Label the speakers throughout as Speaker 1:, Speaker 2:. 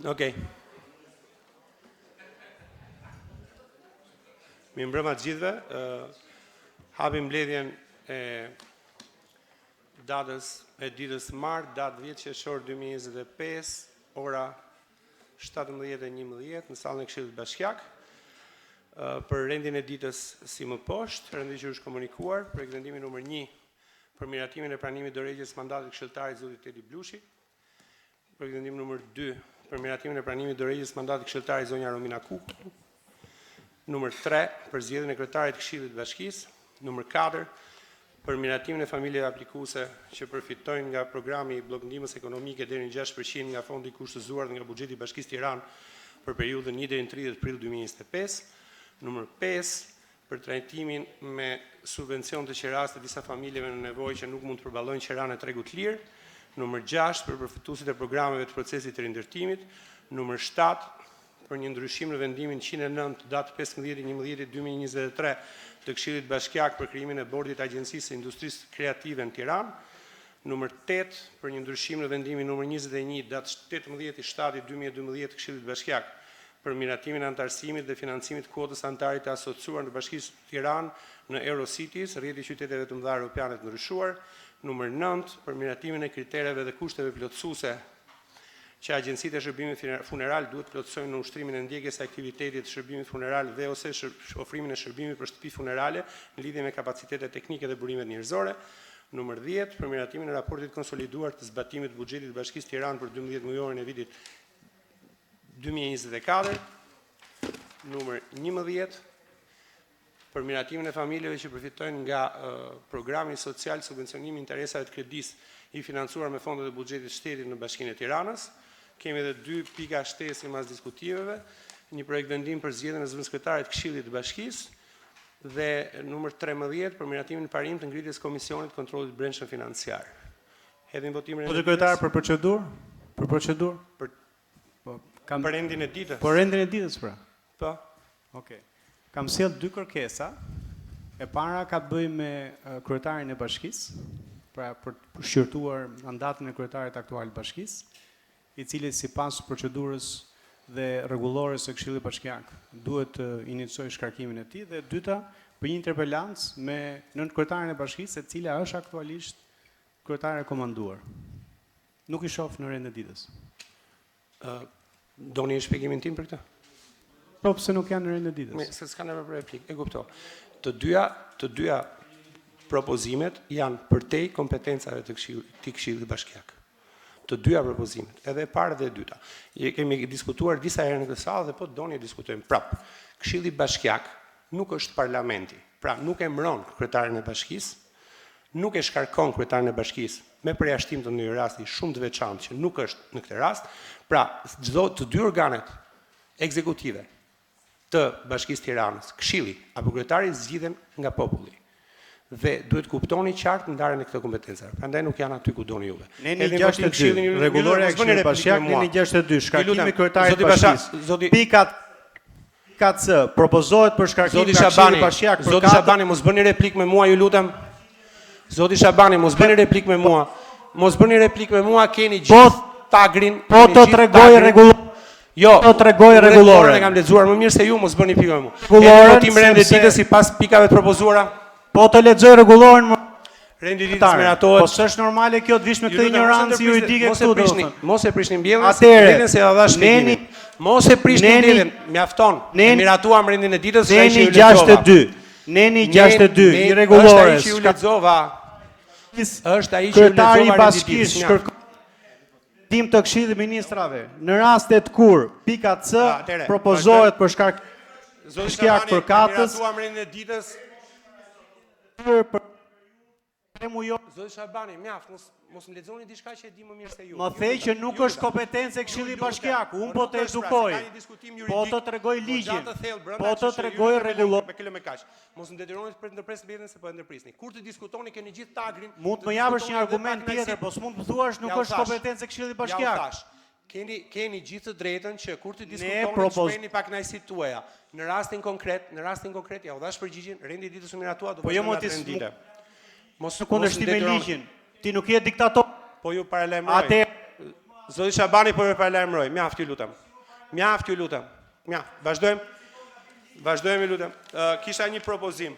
Speaker 1: Okej. Mirëmbrëma të gjithëve. Hapim mbledhjen e datës e ditës martë, datë 10 qershor 2025, ora 17:11 në sallën e Këshillit Bashkiak. Për rendin e ditës si më poshtë, rendi që është komunikuar, projekt vendimi numër 1 për miratimin e pranimit dorëheqjes mandatit këshilltarit zotit Edi Blushi. Projekt vendimi numër 2 për miratimin e pranimit dorëheqjes mandatit këshilltarit zonja Romina Kuku. Numër 3 për zgjedhjen e kryetarit të Këshillit të Bashkisë. Numër 4 për miratimin e familjeve aplikuese që përfitojnë nga programi i bllokndihmës ekonomike deri në 6% nga fondi i kushtëzuar nga buxheti i Bashkisë Tiranë për periudhën 1 deri në 30 prill 2025. Numër 5 për trajtimin me subvencion të qeras të disa familjeve në nevojë që nuk mund të përballojnë qeranë e tregut lirë. Numër 6 për përfituesit e programeve të procesit të rindërtimit. Numër 7 për një ndryshim në vendimin 109 datë 15/11/2023 të Këshillit Bashkiak për krijimin e bordit të Agjencisë së Industrisë Kreative në Tiranë. Numër 8 për një ndryshim në vendimin numër 21 datë 18/7/2012 të Këshillit Bashkiak për miratimin e antarësimit dhe financimit kuotës antarit të asociuar në Bashkisë Tiranë në Eurocities, rrjeti i qyteteve të mëdha europiane të ndryshuar. Numër 9 për miratimin e kritereve dhe kushteve plotësuese që agjencitë e shërbimit funeral duhet plotësojnë në ushtrimin e ndjekjes së aktivitetit të shërbimit funeral dhe ose ofrimin e shërbimit për shtëpi funerale në lidhje me kapacitetet teknike dhe burimet njerëzore. Numër 10 për miratimin e raportit konsoliduar të zbatimit të buxhetit të Bashkisë Tiranë për 12 mujorin e vitit 2024. Numër 11 për miratimin e familjeve që përfitojnë nga programi social subvencionimi interesave të kredisë i financuar me fondet e buxhetit shtetit në Bashkinë e Tiranës. Kemi edhe 2 pika shtesë mas diskutimeve, një projekt vendim për zgjedhjen e zëvendëskretarit të Këshillit të Bashkisë dhe numër 13 për miratimin e parim të ngritjes komisionit të kontrollit të brendshëm financiar. Hedhim votimin
Speaker 2: Po kryetar për procedurë? Për procedurë?
Speaker 1: Për rendin e ditës.
Speaker 2: Po rendin e ditës pra.
Speaker 1: Po.
Speaker 2: Okej. Kam sjell 2 kërkesa. E para ka të bëjë me kryetarin e bashkisë, pra për të shqyrtuar mandatin e kryetarit aktual të bashkisë, i cili sipas procedurës dhe rregullores së Këshillit Bashkiak duhet të iniciojë shkarkimin e tij, dhe e dyta për një interpelancë me nënkryetarin e bashkisë, e cila është aktualisht kryetare e komanduar. Nuk i shoh në rendin e ditës.
Speaker 1: Doni shpjegimin tim për këtë?
Speaker 2: Po pse nuk janë në rendin e ditës?
Speaker 1: Se s'ka nevojë për replikë, e kuptoj. Të dyja propozimet janë përtej kompetencave të Këshillit Bashkiak. Të dyja propozimet, edhe e para dhe e dyta. Kemi diskutuar disa herë në këtë sallë dhe po doni diskutojmë prapë. Këshilli Bashkiak nuk është parlamenti, pra nuk e mbron kryetarin e bashkisë, nuk e shkarkon kryetarin e bashkisë me përjashtim të një rasti shumë të veçantë që nuk është në këtë rast. Pra, të dy organet ekzekutive të Bashkisë Tiranës, Këshilli apo kryetari zgjidhen nga populli. Dhe duhet kuptoni qartë ndarjen e këto kompetencave. Prandaj nuk janë aty ku doni juve.
Speaker 2: Neni 62, rregullorja e Këshillit Bashkiak, neni 62, shkarkimi i kryetarit të bashkisë. Pika C, propozohet për shkarkimin e Këshillit Bashkiak.
Speaker 1: Zoti Shabani, mos bëni replikë me mua, ju lutem. Zoti Shabani, mos bëni replikë me mua. Mos bëni replikë me mua, keni gjithë tagrin.
Speaker 2: Po të tregoj rregullor.
Speaker 1: Jo,
Speaker 2: të tregoj rregullore.
Speaker 1: E kam lexuar më mirë se ju, mos bëni pikë me mua. Votim rendin e ditës sipas pikave të propozuara.
Speaker 2: Po të lexoj rregulloren më.
Speaker 1: Rendi i ditës miratohet.
Speaker 2: Po s'është normale kjo të vish me këtë ignorancë juridike këtu.
Speaker 1: Mos e prishni mbjelljen, se ja dhash shpjegimin. Mos e prishni mbjelljen, mjafton. Ne miratuam rendin e ditës,
Speaker 2: Neni 62. Neni 62 i rregullores.
Speaker 1: Është ai që ju lexova. Është ai që ju lexova.
Speaker 2: Kryetari i bashkisë kërkon ndim të Këshillit të Ministrave. Në rastet kur pika C propozohet për shkarkim për katës.
Speaker 1: Miratuam rendin e ditës. Zoti Shabani, mjaft, mos më lexoni diçka që e di më mirë se ju.
Speaker 2: Më thej që nuk është kompetencë e Këshillit Bashkiak, unë po të edukoj, po të tregoj ligjin, po të tregoj rregullorin.
Speaker 1: Mos më detyroni për të ndërpres mbledhjen se po e ndërprisni. Kur të diskutoni keni gjithë tagrin.
Speaker 2: Mund të më japësh një argument tjetër, po s'mund të thuash nuk është kompetencë e Këshillit Bashkiak.
Speaker 1: Keni gjithë të drejtën që kur të diskutoni të shprehni pak kënaqësitë tuaja. Në rastin konkret, ja u dhash përgjigjen, rendi i ditës u miratua do të bëjmë rendite.
Speaker 2: Mos në kundërshtim me ligjin. Ti nuk je diktator.
Speaker 1: Po ju paralajmëroj. Zoti Shabani po e paralajmëroj. Mjaft, ju lutem. Mjaft, ju lutem. Mjaft. Vazhdojmë. Vazhdojmë, ju lutem. Kisha një propozim.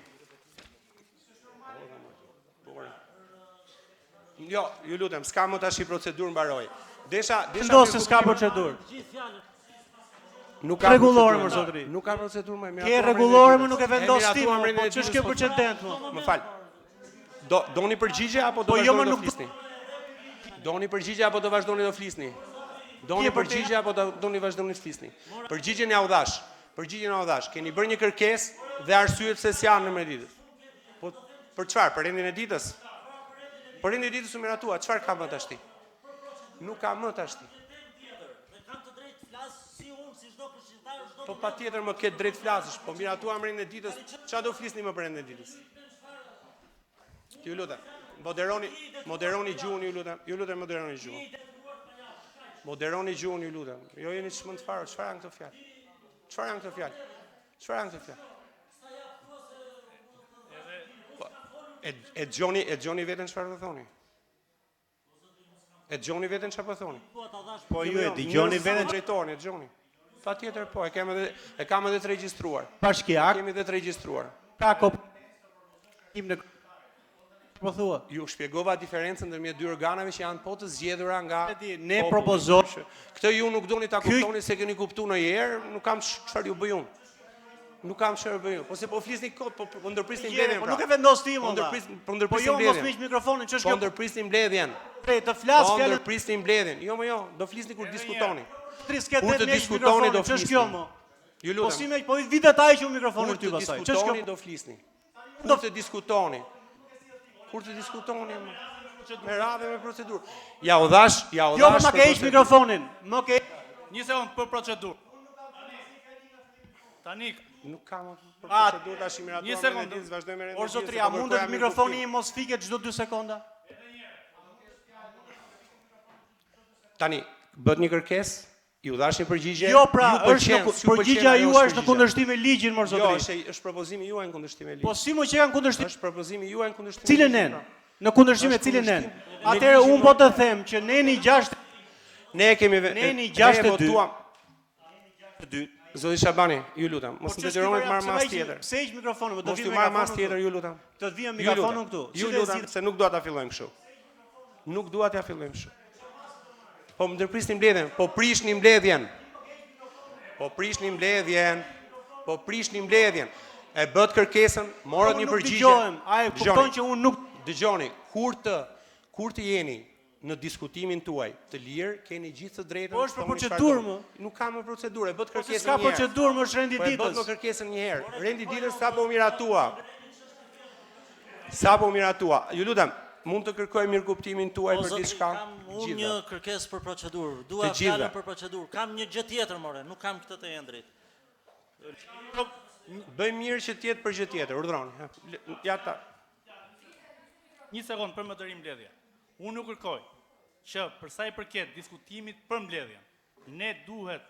Speaker 1: Jo, ju lutem, s'ka më tash i procedurë mbaroj. Desha
Speaker 2: Vendosë s'ka procedurë.
Speaker 1: Nuk ka
Speaker 2: Rregullore më zotëri.
Speaker 1: Nuk ka procedurë më.
Speaker 2: Ke rregullore më nuk e vendos ti, po ç'është kjo precedent më?
Speaker 1: Më fal. Doni përgjigje apo do vazhdoni të flisni? Doni përgjigje apo do vazhdoni të flisni? Doni përgjigje apo doni vazhdoni të flisni? Përgjigjen ja u dhash. Përgjigjen ja u dhash. Keni bërë një kërkesë dhe arsye pse s'janë në emrin e ditës. Po për çfarë? Për rendin e ditës? Për rendin e ditës u miratua, çfarë ka më tashti? Nuk ka më tashti.
Speaker 3: Kam të drejtë flas si unë, si çdo këshilltar, çdo.
Speaker 1: Po patjetër më ke drejt flasësh, po miratuam rendin e ditës, çfarë do flisni më për rendin e ditës? Ju lutem. Moderoni gjuhën, ju lutem. Ju lutem moderoni gjuhën. Moderoni gjuhën, ju lutem. Jo jeni çmend fare, çfarë janë këto fjalë? Çfarë janë këto fjalë? Çfarë janë këto fjalë? E gjoni veten çfarë do thoni? E gjoni veten çfarë po thoni?
Speaker 2: Po ju e dëgjoni veten
Speaker 1: drejtorin, e gjoni. Patjetër po, e kam edhe të regjistruar.
Speaker 2: bashkiak,
Speaker 1: Kemi edhe të regjistruar.
Speaker 2: ka kopim në po thua.
Speaker 1: Ju shpjegova diferencën ndërmjet dy organeve që janë po të zgjedhura nga
Speaker 2: Ne propozojmë
Speaker 1: këtë ju nuk doni ta kuptoni se keni kuptuar ndonjëherë, nuk kam çfarë ju bëj unë. Nuk kam çfarë bëj unë. Po se po flisni kot, po ndërprisni mbledhjen.
Speaker 2: Po nuk e vendos ti më.
Speaker 1: Po
Speaker 2: Po
Speaker 1: ndërprisni
Speaker 2: jo mos
Speaker 1: mbledhjen.
Speaker 2: miq mikrofonin, ç'është
Speaker 1: Po
Speaker 2: kjo?
Speaker 1: ndërprisni mbledhjen.
Speaker 2: Të flas
Speaker 1: Po
Speaker 2: fjalën
Speaker 1: ndërprisni mbledhjen. Jo, më jo, do flisni kur diskutoni.
Speaker 2: trisket
Speaker 1: Kur të
Speaker 2: miq
Speaker 1: diskutoni do
Speaker 2: mikrofonin, ç'është
Speaker 1: flisni.
Speaker 2: kjo më?
Speaker 1: Ju
Speaker 2: Po
Speaker 1: lutem.
Speaker 2: si me po vitet ai që mikrofonin
Speaker 1: Kur
Speaker 2: ty
Speaker 1: të
Speaker 2: pastaj. Ç'është
Speaker 1: diskutoni
Speaker 2: kjo?
Speaker 1: do flisni. Kur të diskutoni. Kur të diskutoni me radhë me procedurë. Ja u dhash.
Speaker 2: Jo, po ma ke hiq mikrofonin. Më ke
Speaker 4: Një sekond për procedurë. Tani,
Speaker 1: nuk kam për
Speaker 2: A,
Speaker 1: procedurë tash i miratuar.
Speaker 4: një sekond.
Speaker 1: Vazhdojmë me rendin.
Speaker 2: Or zotria, mundet mikrofoni im mos fiket çdo 2 sekonda?
Speaker 1: Tani, bët një kërkesë, ju dhash një përgjigje.
Speaker 2: Jo, pra,
Speaker 1: ju pëlqen,
Speaker 2: është
Speaker 1: s'ju pëlqen
Speaker 2: përgjigja
Speaker 1: ajo
Speaker 2: juaj është në
Speaker 1: përgjigja.
Speaker 2: kundërshtim me ligjin, mor
Speaker 1: Jo,
Speaker 2: zotri.
Speaker 1: është propozimi juaj në kundërshtim me ligjin.
Speaker 2: Po si më që janë kundërshtim?
Speaker 1: Është propozimi juaj në kundërshtim. me
Speaker 2: Cilën
Speaker 1: ligjin,
Speaker 2: nen?
Speaker 1: pra.
Speaker 2: Në kundërshtim me
Speaker 1: Është
Speaker 2: cilën nen?
Speaker 1: kundërshtim me
Speaker 2: Atëherë
Speaker 1: ligjin,
Speaker 2: unë po të them që neni 6
Speaker 1: Ne kemi
Speaker 2: Neni 62.
Speaker 1: Zoti Shabani, ju lutem, mos më detyroni të marr mas tjetër.
Speaker 2: Pse hiq mikrofonin, më do
Speaker 1: Mos
Speaker 2: vi
Speaker 1: t'ju
Speaker 2: me
Speaker 1: marr mas
Speaker 2: mikrofonin
Speaker 1: tjetër,
Speaker 2: këtu.
Speaker 1: ju lutem.
Speaker 2: Të vi me
Speaker 1: Ju
Speaker 2: mikrofonin
Speaker 1: lutem.
Speaker 2: këtu.
Speaker 1: Ju lutem, se nuk dua ta fillojmë kështu. Nuk dua ta fillojmë kështu. Po më ndërprisni mbledhjen, po prishni mbledhjen. Po prishni mbledhjen. Po prishni mbledhjen. E bët kërkesën, morët një përgjigje.
Speaker 2: Dëgjohem, ai kupton që unë nuk
Speaker 1: Dëgjoni, kur të jeni në diskutimin tuaj të lirë, keni gjithë të drejtën.
Speaker 2: Po është për
Speaker 1: të thoni çfarë
Speaker 2: procedurë,
Speaker 1: doni. Nuk ka më procedurë, e bët
Speaker 2: Po se
Speaker 1: kërkesën
Speaker 2: s'ka
Speaker 1: një herë.
Speaker 2: procedurë, më është rendi
Speaker 1: Po e bët më
Speaker 2: ditës.
Speaker 1: kërkesën një herë. Rendi ditës sapo u miratua. Sapo u miratua. Ju lutem, mund të kërkoj mirëkuptimin tuaj për diçka?
Speaker 3: Kam unë një kërkesë për procedurë. Dua
Speaker 1: Të gjitha.
Speaker 3: fjalën për procedurë. Kam një gjë tjetër, more, nuk kam këtë të endrit.
Speaker 1: Bëj mirë që tjetë për gjë tjetër, urdhroni. Ja ta.
Speaker 4: një sekond për më të rim mbledhje. Unë nuk kërkoj që për sa i përket diskutimit për mbledhjen, ne duhet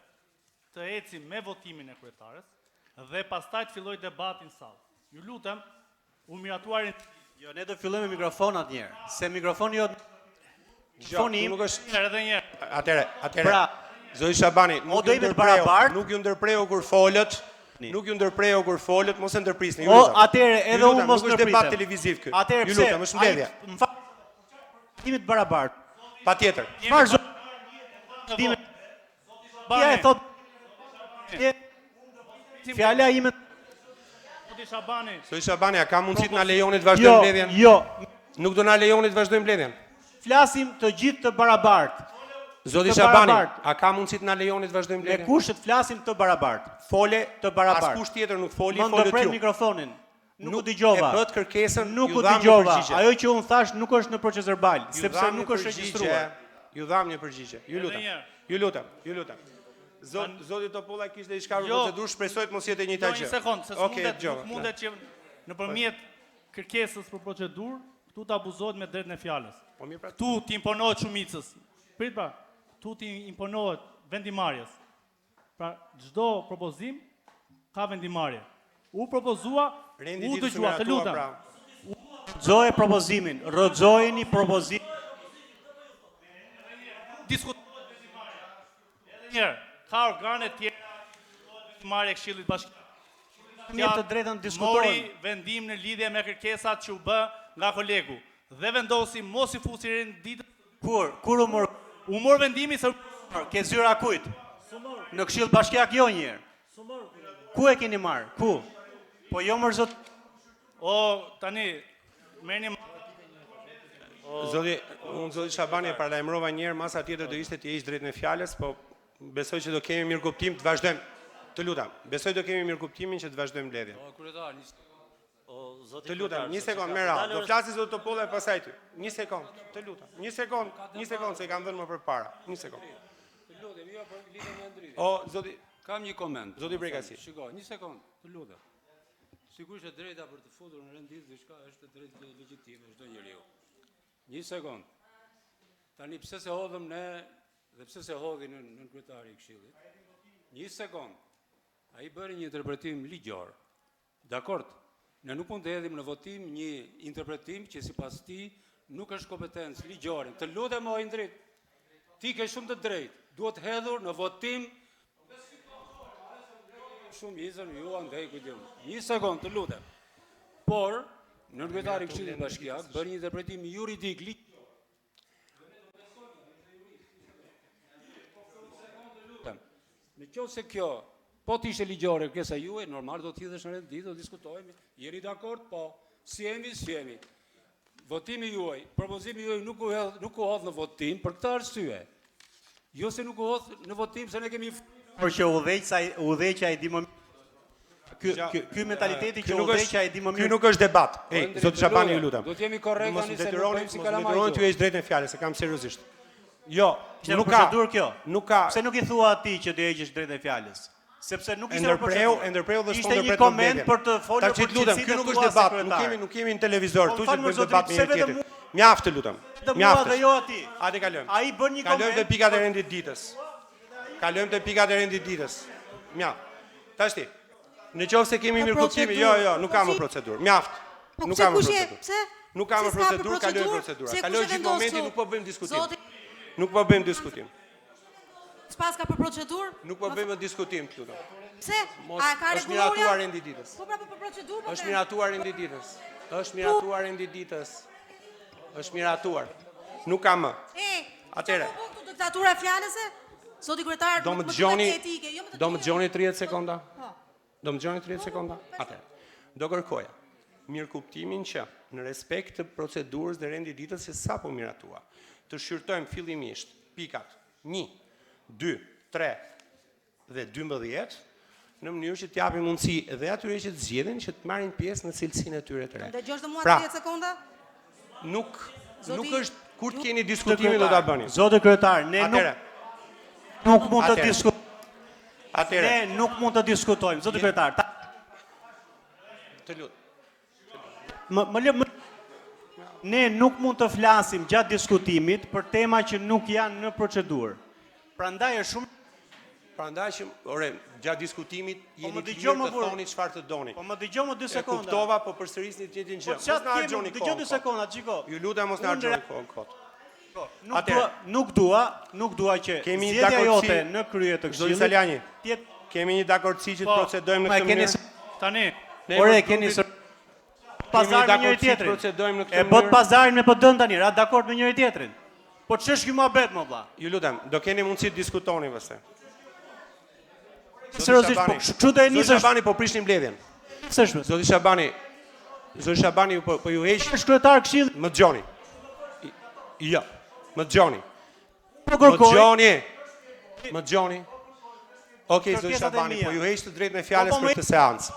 Speaker 4: të ecim me votimin e kryetares dhe pastaj të filloj debatin sallë. Ju lutem, u miratuarin
Speaker 2: Jo, ne do fillojmë me mikrofonat një herë. Se mikrofoni jot mikrofoni im
Speaker 1: Nuk është.
Speaker 4: edhe një herë.
Speaker 1: Atëre.
Speaker 2: Pra,
Speaker 1: Zoti Shabani,
Speaker 2: O do jemi të barabartë?
Speaker 1: nuk ju ndërpreu kur folët. Nuk ju ndërpreu kur folët, mos e ndërprisni. ju
Speaker 2: O,
Speaker 1: lutem.
Speaker 2: atëre
Speaker 1: Ju
Speaker 2: edhe
Speaker 1: lutem,
Speaker 2: unë mos
Speaker 1: nuk është debat
Speaker 2: ndërpritem.
Speaker 1: televiziv ky.
Speaker 2: Atëre
Speaker 1: Ju
Speaker 2: pse?
Speaker 1: lutem, është mbledhje.
Speaker 2: Më fal. Jemi të barabartë.
Speaker 1: Patjetër.
Speaker 2: Çfarë zot? Dime. Ja e thot. Fjala ime.
Speaker 4: Zoti Shabani,
Speaker 1: Zoti Shabani, a ka mundësi të na lejoni të vazhdojmë
Speaker 2: Jo,
Speaker 1: mbledhjen?
Speaker 2: jo.
Speaker 1: Nuk do na lejoni të vazhdojmë mbledhjen.
Speaker 2: Flasim të gjithë të barabartë.
Speaker 1: Zoti
Speaker 2: Të
Speaker 1: Shabani,
Speaker 2: barabartë.
Speaker 1: a ka mundësi të na lejoni të vazhdojmë
Speaker 2: Me
Speaker 1: mbledhjen?
Speaker 2: kushtet flasim të barabartë.
Speaker 1: Fole
Speaker 2: Të barabartë.
Speaker 1: Askush tjetër nuk foli,
Speaker 2: Më
Speaker 1: folët
Speaker 2: ndërpret
Speaker 1: ju.
Speaker 2: mikrofonin. Nuk u
Speaker 1: E
Speaker 2: dëgjova.
Speaker 1: bët kërkesën,
Speaker 2: Nuk
Speaker 1: ju
Speaker 2: u
Speaker 1: dham një
Speaker 2: dëgjova.
Speaker 1: përgjigje.
Speaker 2: Ajo që unë thash nuk është në proces verbal,
Speaker 1: Ju
Speaker 2: sepse
Speaker 1: dham
Speaker 2: nuk
Speaker 1: një
Speaker 2: është
Speaker 1: përgjigje,
Speaker 2: regjistruar.
Speaker 1: Ju dham një përgjigje. Ju lutem.
Speaker 4: njerë.
Speaker 1: Ju lutem. Ju lutem. Zoti Topolla kishte diçka për
Speaker 4: Jo.
Speaker 1: procedurë, shpresoj të mos jetë e njëjta
Speaker 4: Jo,
Speaker 1: gjë.
Speaker 4: një sekond, se
Speaker 1: Okej,
Speaker 4: s'mundet,
Speaker 1: dëgjova.
Speaker 4: nuk mundet që nëpërmjet kërkesës për procedurë, këtu të abuzohet me drejtën e fjalës.
Speaker 1: Po mirë pra.
Speaker 4: Tu t'i imponohet shumicës. Prit pra, tu t'i imponohet vendimarrjes. Pra, çdo propozim ka vendimarrje. U propozua,
Speaker 1: Rendi
Speaker 4: u
Speaker 1: ditës
Speaker 4: dëgjua, të
Speaker 1: miratua,
Speaker 4: lutem.
Speaker 1: pra.
Speaker 2: Rrëzoje propozimin, rrëzojeni propozimin.
Speaker 4: Diskut Njërë, ka organe tjera marrë e Këshillit Bashkiak.
Speaker 2: Mirë të drejtën diskutojmë.
Speaker 4: Mori vendim në lidhje me kërkesat që u bë nga kolegu dhe vendosi mos i fusi renditës.
Speaker 2: Kur u mor
Speaker 4: vendimi se
Speaker 2: ke zyra kujt? Në Këshill Bashkiak jo njëherë. Ku e keni marrë? Ku? Po jo mër zot.
Speaker 4: O tani merrni
Speaker 1: Zoti Shabani e paralajmërova një herë, masa tjetër do ishte të heq drejt në fjalës, po besoj që do kemi mirëkuptim të vazhdojmë. Të lutem, besoj do kemi mirëkuptimin që të vazhdojmë mbledhjen. Të lutem, një sekond, me radhë. Do flasi zoti Topolla e pastaj ty. Një sekond, të lutem. Një sekond, se i kam dhënë më përpara. Një sekond.
Speaker 5: Të lutem, jo për lidhjen me ndritje.
Speaker 1: O, zoti,
Speaker 5: Kam një koment.
Speaker 1: Zoti Brekasi.
Speaker 5: Shiko, një sekond, të lutem. Sigurisht e drejta për të futur në renditje diçka është e drejtë legjitime çdo njeriu. Një sekond. Tani pse se hodhëm ne dhe pse se hodhi nën kryetari i Këshillit? Një sekond. Ai bëri një interpretim ligjor. Dakord? Ne nuk mund të hedhim në votim një interpretim që sipas tij nuk është kompetencë ligjore. Të lutem o Indrit. Ti ke shumë të drejtë. Duhet hedhur në votim shumë izën ju andaj kujtim. Një sekond, të lutem. Por, në kryetari i Këshillit Bashkiak bëri një interpretim juridik Në qoftë se kjo po të ishte ligjore kërkesa juaj, normal do të hidhesh në renditje, do diskutojmë. Jeni dakord? Po. Si jemi. Votimi juaj, propozimi juaj nuk u hodh në votim për këtë arsye. Jo se nuk u hodh në votim se ne kemi
Speaker 2: Por që udhëheqja i di më ky mentaliteti që udhëheqja i di më mirë.
Speaker 1: Ky nuk është debat. Ej, zoti Shabani, ju lutem.
Speaker 5: Do të jemi korrekt tani se nuk bëjmë si kalamaj.
Speaker 1: Mos ty heq drejtën e fjalës, se kam seriozisht. Jo,
Speaker 2: Nuk ka procedurë kjo.
Speaker 1: Nuk ka.
Speaker 2: Pse nuk i thua atij që do heqësh drejtën e fjalës? Sepse nuk ishte
Speaker 1: ndërpreu dhe
Speaker 2: ishte një koment për të folur
Speaker 1: për lutem, ky nuk është debat, nuk kemi në televizor, tu që të bëjmë debat me një tjetër. Mjaft, të lutem.
Speaker 2: Mjaft. Dhe jo atij.
Speaker 1: Hajde kalojmë.
Speaker 2: Ai bën një koment.
Speaker 1: Kalojmë te pikat e rendit ditës. Mjaft. Tashti. Në qoftë se kemi mirëkuptime, jo, nuk ka më procedurë. Mjaft. Nuk ka më procedurë. Nuk ka më procedurë, kalojmë procedura. Kalojmë gjithë momentin, nuk po bëjmë diskutim. Nuk po bëjmë diskutim.
Speaker 6: S'pas ka për procedurë?
Speaker 1: Nuk po bëjmë diskutim, të lutem.
Speaker 6: Pse? A ka
Speaker 1: Është miratuar rendi ditës.
Speaker 6: Po pra për procedurë?
Speaker 1: Është miratuar rendi ditës. Është miratuar rendi ditës. Është miratuar. Nuk ka më. Atëre.
Speaker 6: Po këtu diktatura e fjalëse? Zoti kryetar,
Speaker 1: do më dëgjoni 30 sekonda? Do më dëgjoni 30 sekonda? Atëre. Do kërkoja mirëkuptimin që në respekt të procedurës dhe rendit ditës se sapo miratua, të shqyrtojmë fillimisht pikat 1, 2, 3 dhe 12 në mënyrë që t'japim mundësi dhe atyre që të zgjedhin që të marrin pjesë në cilësinë e tyre të re.
Speaker 6: Dëgjosh dhe mua 30 sekonda?
Speaker 1: Nuk është kur të keni diskutimin do ta bëni.
Speaker 2: Zoti kryetar, ne nuk mund të diskutojmë.
Speaker 1: Atëre.
Speaker 2: Ne nuk mund të diskutojmë, zoti kryetar.
Speaker 1: Të lutem.
Speaker 2: Ne nuk mund të flasim gjatë diskutimit për tema që nuk janë në procedurë. Prandaj është shumë
Speaker 1: që, gjatë diskutimit jeni të lirë të thoni çfarë të doni.
Speaker 2: Po më dëgjoj më 2 sekonda.
Speaker 1: E kuptova, po përsërisni të njëjtin gjë.
Speaker 2: Mos na harxhoni kohën. Dëgjoj 2 sekonda, çiko.
Speaker 1: Ju lutem mos na harxhoni kohën kot.
Speaker 2: Nuk dua që zgjedhja jote në krye të Këshillit.
Speaker 1: Saljani, kemi një dakordsi që të procedojmë në këtë mënyrë.
Speaker 4: Tani,
Speaker 2: ore keni pazar me njëri tjetrin. E bot pazarin me PD tani, ra dakord me njëri tjetrin. Po ç'është ky mohabet më vlla?
Speaker 1: Ju lutem, do keni mundësi të diskutoni pastaj.
Speaker 2: Seriozisht, po çu do e nisësh?
Speaker 1: Zoti Shabani po prishni mbledhjen.
Speaker 2: Pse është?
Speaker 1: Zoti Shabani po ju heq.
Speaker 2: Është kryetar Këshillit.
Speaker 1: Më dëgjoni. Jo. Më dëgjoni. Më dëgjoni. Okej, zoti Shabani, po ju heq të drejtën e fjalës për këtë seancë.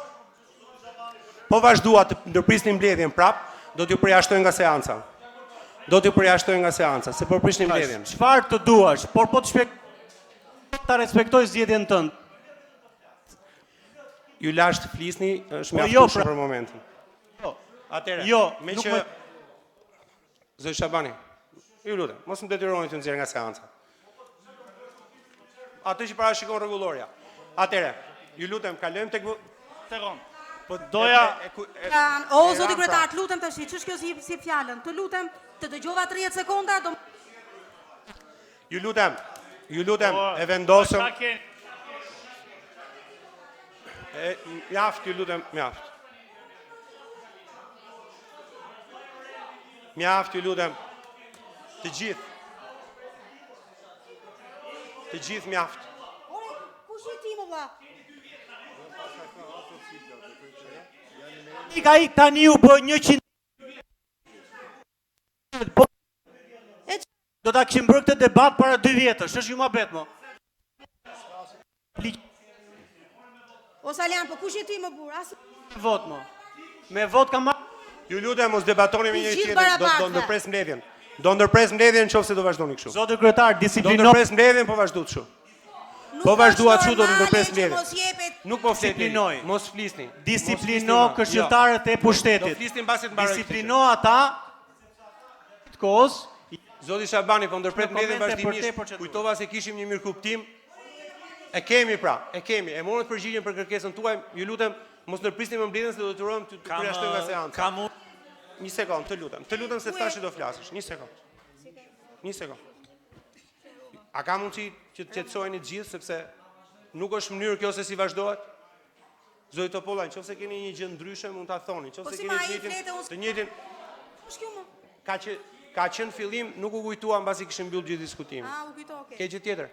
Speaker 1: Po vazhdua të ndërprisni mbledhjen prap, do t'ju përjashtoj nga seanca. Se po prishni mbledhjen.
Speaker 2: Çfarë të duash, por po të shpjegoj ta respektoj zgjedhjen tënde.
Speaker 1: Ju lash të flisni, është mjaftueshëm për momentin. Atëre, me që zoti Shabani, ju lutem, mos më detyroni të nxjerr nga seanca. Atë që parashikon rregulloria. Atëre, ju lutem, kalojmë tek
Speaker 4: sekond. Po doja
Speaker 6: O zoti kryetar, të lutem tash, ç'është kjo si fjalën? Të lutem, të dëgjova 30 sekonda,
Speaker 1: Ju lutem, Ju lutem,
Speaker 4: Po,
Speaker 1: e vendosëm.
Speaker 4: çka keni?
Speaker 1: Mjaft, ju lutem, mjaft. Mjaft, ju lutem. Të gjithë. Të gjithë mjaft.
Speaker 6: Ore, kush je ti më vlla?
Speaker 3: Ai tani u bë 100. Po
Speaker 6: E ç-
Speaker 3: do ta kishim bërë këtë debat para 2 vjetësh, është ju mohabet mo.
Speaker 6: O Salian, po kush je ti më burr? As
Speaker 3: Vot mo. Me vot kam marrë.
Speaker 1: Ju lutem, mos debatoni me
Speaker 6: Të
Speaker 1: njëri
Speaker 6: gjithë
Speaker 1: tjetrin. Do
Speaker 6: barabartë.
Speaker 1: ndërpres mbledhjen. Do ndërpres mbledhjen nëse do vazhdoni kështu.
Speaker 3: Zoti kryetar,
Speaker 1: Do
Speaker 3: disiplino.
Speaker 1: ndërpres mbledhjen, po vazhdo kështu.
Speaker 6: nuk
Speaker 1: Po vazhdo
Speaker 6: është
Speaker 1: ashtu, do të
Speaker 6: normale
Speaker 1: ndërpres
Speaker 6: që
Speaker 1: mbledhjen.
Speaker 6: Mos jepet.
Speaker 1: Nuk po fletni.
Speaker 3: Disiplinoj.
Speaker 1: Mos flisni.
Speaker 3: Disiplino
Speaker 1: Mos flisni,
Speaker 3: këshilltarët e
Speaker 1: Do
Speaker 3: pushtetit.
Speaker 1: flisni mbasi të mbaroj.
Speaker 3: Disiplino ata të kohës.
Speaker 1: Zoti Shabani, po ndërpret
Speaker 3: Në
Speaker 1: mbledhjen
Speaker 3: komente për te
Speaker 1: vazhdimisht.
Speaker 3: procedurë.
Speaker 1: Kujtova se kishim një mirëkuptim. E kemi pra, e kemi. E morët përgjigjen për kërkesën tuaj. Ju lutem, mos ndërprisni më mbledhjen se do të turojmë të përjashtojmë nga seanca.
Speaker 3: Kam
Speaker 1: Një sekond, të lutem se thashë do flasësh. Një sekond. Një sekond. A ka mundësi që të qetësoheni të gjithë sepse nuk është mënyrë kjo se si vazhdohet? Zoti Topolla, nëse keni një gjë ndryshe mund ta thoni.
Speaker 6: Po
Speaker 1: Nëse
Speaker 6: si
Speaker 1: keni
Speaker 6: ma ai
Speaker 1: të
Speaker 6: flete, unë
Speaker 1: të njëjtin,
Speaker 6: Kush kjo më?
Speaker 1: ka qenë fillim, nuk u kujtua mbasi kishim mbyll gjithë diskutimin.
Speaker 6: Ah, u kujto, okay.
Speaker 1: Ke gjë tjetër?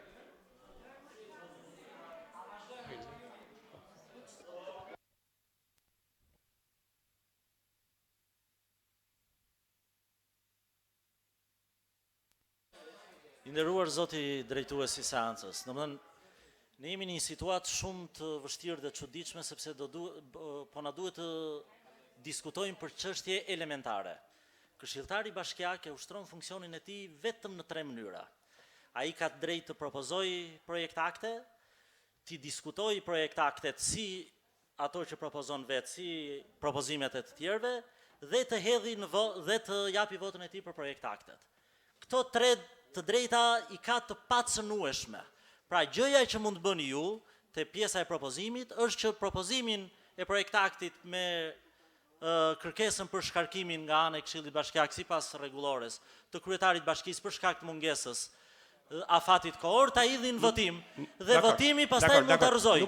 Speaker 7: I nderuar zoti drejtuesi i seancës, domethënë ne jemi në një situatë shumë të vështirë dhe çuditshme sepse po na duhet të diskutojmë për çështje elementare. Këshilltari bashkiak e ushtron funksionin e tij vetëm në 3 mënyra. Ai ka drejt të propozojë projekt akte, të diskutojë projekt aktet si ato që propozon vetë, si propozimet e të tjerëve dhe të hedhë dhe të japi votën e tij për projekt aktet. Këto 3 të drejta i ka të pacënueshme. Pra gjëja që mund të bëni ju te pjesa e propozimit është që propozimin e projekt aktit me kërkesën për shkarkimin nga ana e Këshillit Bashkiak sipas rregullores të kryetarit bashkisë për shkak të mungesës afatit kohor ta hidhin votim dhe votimi pastaj mund ta rrëzoj.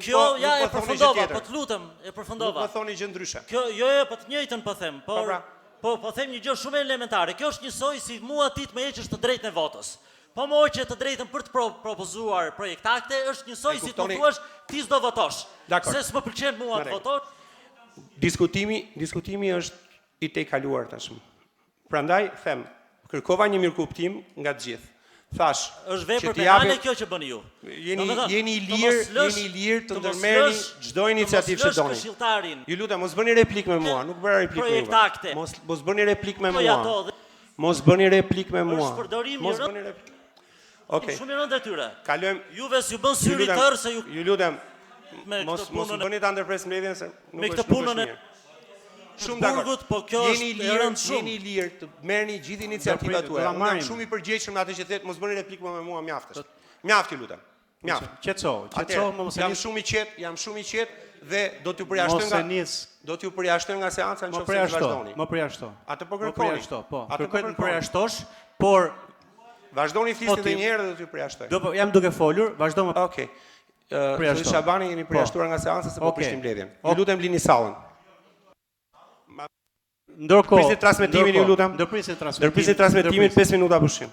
Speaker 7: Kjo ja e përfundova, po të lutem, e përfundova.
Speaker 1: Nuk po thoni gjë ndryshe.
Speaker 7: Kjo jo, po të njëjtën po them, po them një gjë shumë elementare. Kjo është njësoj si mua ti të më heqësh të drejtën e votës. Po më hoqe të drejtën për të propozuar projekt akte, është njësoj si të më thuash ti s'do votosh. Se s'më pëlqen mua të votosh.
Speaker 1: Diskutimi është i tejkaluar tashmë. Prandaj them, kërkova një mirëkuptim nga të gjithë. Thash,
Speaker 7: është vepër penale kjo që bëni ju.
Speaker 1: Jeni i lirë të ndërmerrni çdo iniciativë që doni. Ju lutem, mos bëni replik me mua, nuk bëra replik me mua. Mos bëni replik me mua. Mos bëni replik me mua.
Speaker 7: Është përdorim
Speaker 1: Mos bëni replik. Okej.
Speaker 7: Shumë i rëndë detyre.
Speaker 1: Kalojmë.
Speaker 7: Juve s'ju bën syri tërë se ju.
Speaker 1: Ju lutem. Mos bëni ta ndërpres mbledhjen se nuk është.
Speaker 7: Me këtë punën e
Speaker 1: shumë dakord,
Speaker 7: po kjo është e rëndë shumë.
Speaker 1: Jeni lirë të merrni gjithë iniciativat tuaja. Unë jam shumë i përgjegjshëm në atë që thet, mos bëni replikë me mua, mjaft është. Mjaft ju lutem. Mjaft.
Speaker 2: Qetëso, mos
Speaker 1: jam shumë i qetë dhe do t'ju përjashtoj nga seanca nëse vazhdoni.
Speaker 2: Më përjashto.
Speaker 1: Atë po kërkoni.
Speaker 2: Po, kërkoj të përjashtosh, por
Speaker 1: vazhdoni flisni edhe një herë dhe do t'ju përjashtoj.
Speaker 2: Jam duke folur, vazhdo më.
Speaker 1: Okej. Zoti Shabani jeni përjashtuar nga seanca se po prishim mbledhjen. Ju lutem lini sallën.
Speaker 2: Ndërkohë,
Speaker 1: prisni transmetimin, ju lutem.
Speaker 2: Ndërprisni transmetimin
Speaker 1: 5 minuta pushim.